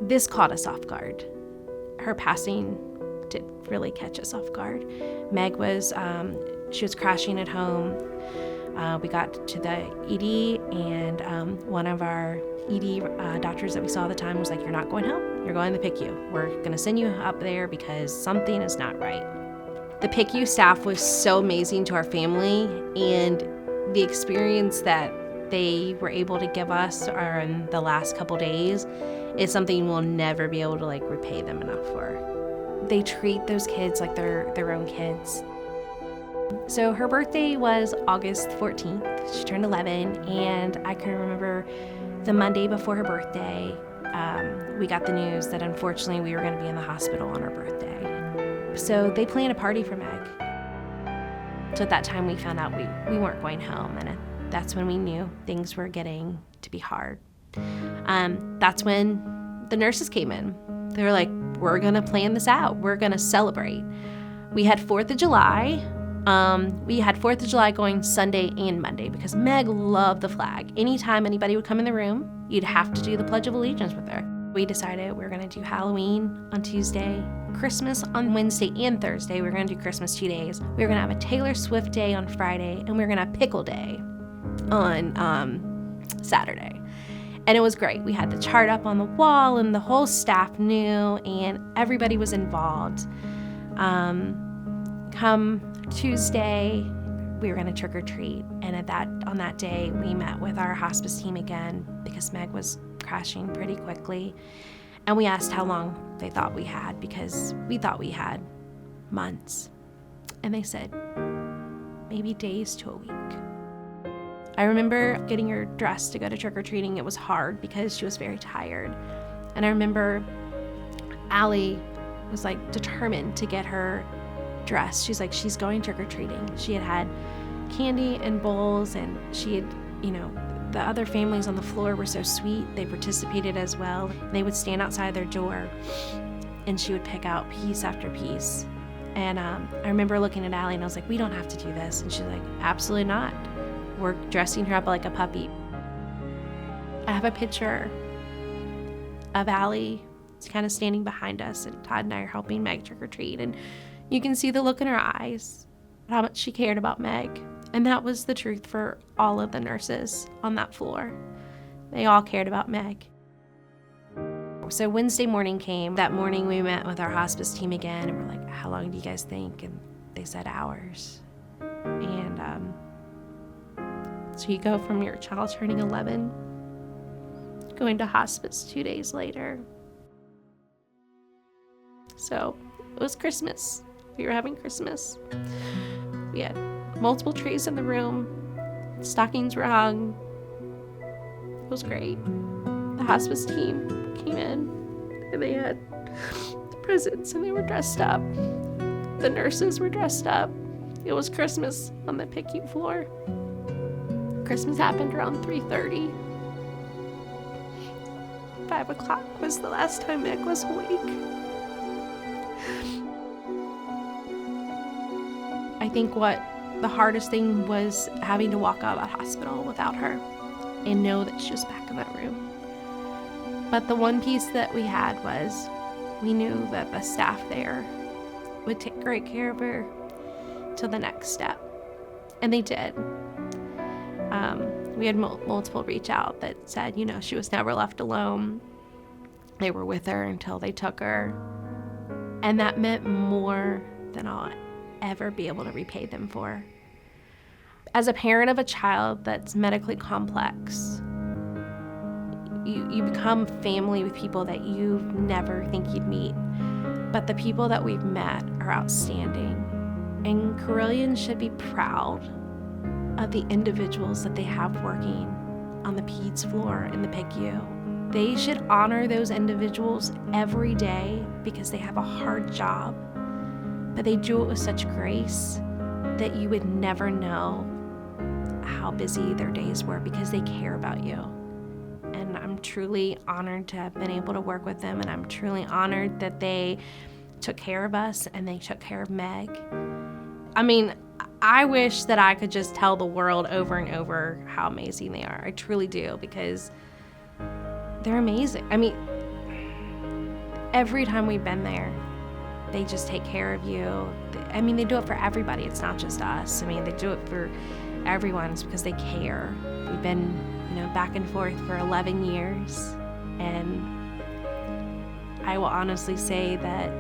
This caught us off guard. Her passing did really catch us off guard. Meg was, she was crashing at home. We got to the ED, and one of our ED doctors that we saw at the time was like, "You're not going home, you're going to the PICU. We're gonna send you up there because something is not right." The PICU staff was so amazing to our family, and the experience that they were able to give us in the last couple days is something we'll never be able to repay them enough for. They treat those kids like their own kids. So her birthday was August 14th. She turned 11, and I can remember the Monday before her birthday, we got the news that unfortunately we were going to be in the hospital on her birthday. So they planned a party for Meg. So at that time we found out we weren't going home, and that's when we knew things were getting to be hard. That's when the nurses came in. They were like, "We're going to plan this out. We're going to celebrate." We had 4th of July. We had 4th of July going Sunday and Monday because Meg loved the flag. Anytime anybody would come in the room, you'd have to do the Pledge of Allegiance with her. We decided we were going to do Halloween on Tuesday, Christmas on Wednesday and Thursday. We were going to do Christmas 2 days. We were going to have a Taylor Swift day on Friday, and we were going to have Pickle Day on Saturday. And it was great. We had the chart up on the wall, and the whole staff knew, and everybody was involved. Come Tuesday, we were going to trick or treat, and on that day, we met with our hospice team again because Meg was crashing pretty quickly, and we asked how long they thought we had because we thought we had months, and they said maybe days to a week. I remember getting her dressed to go to trick or treating. It was hard because she was very tired, and I remember Allie was determined to get her dressed. She's going trick-or-treating. She had candy and bowls, and she had, the other families on the floor were so sweet. They participated as well. They would stand outside their door, and she would pick out piece after piece. And I remember looking at Allie, and I was like, "We don't have to do this." And she's like, "Absolutely not. We're dressing her up like a puppy." I have a picture of Allie kind of standing behind us, and Todd and I are helping Meg trick-or-treat, and you can see the look in her eyes, how much she cared about Meg. And that was the truth for all of the nurses on that floor. They all cared about Meg. So Wednesday morning came. That morning we met with our hospice team again, and we're like, "How long do you guys think?" And they said hours. And so you go from your child turning 11, going to hospice 2 days later. So it was Christmas. We were having Christmas. We had multiple trees in the room. Stockings were hung. It was great. The hospice team came in, and they had presents, and they were dressed up. The nurses were dressed up. It was Christmas on the PICU floor. Christmas happened around 3:30. 5 o'clock was the last time Meg was awake. I think what the hardest thing was having to walk out of that hospital without her and know that she was back in that room. But the one piece that we had was we knew that the staff there would take great care of her till the next step. And they did. We had multiple reach out that said, she was never left alone. They were with her until they took her. And that meant more than I'll ever be able to repay them for. As a parent of a child that's medically complex, you become family with people that you never think you'd meet. But the people that we've met are outstanding. And Carilion should be proud of the individuals that they have working on the PEDS floor in the PICU. They should honor those individuals every day because they have a hard job, but they do it with such grace that you would never know how busy their days were because they care about you. And I'm truly honored to have been able to work with them, and I'm truly honored that they took care of us and they took care of Meg. I wish that I could just tell the world over and over how amazing they are. I truly do, because they're amazing. every time we've been there, they just take care of you. I mean, they do it for everybody. It's not just us. I mean, they do it for everyone. It's because they care. We've been, back and forth for 11 years. And I will honestly say that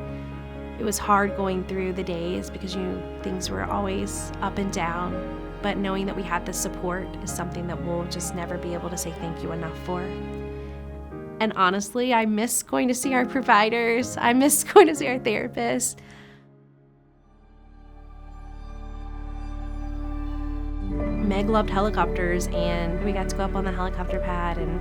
it was hard going through the days because, things were always up and down. But knowing that we had the support is something that we'll just never be able to say thank you enough for. And honestly, I miss going to see our providers. I miss going to see our therapists. Meg loved helicopters, and we got to go up on the helicopter pad, and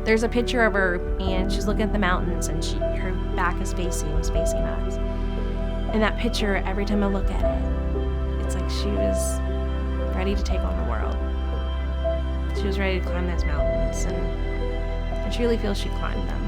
there's a picture of her, and she's looking at the mountains, and her back was facing us. And that picture, every time I look at it, it's like she was ready to take on the world. She was ready to climb those mountains, and I truly feel she climbed them.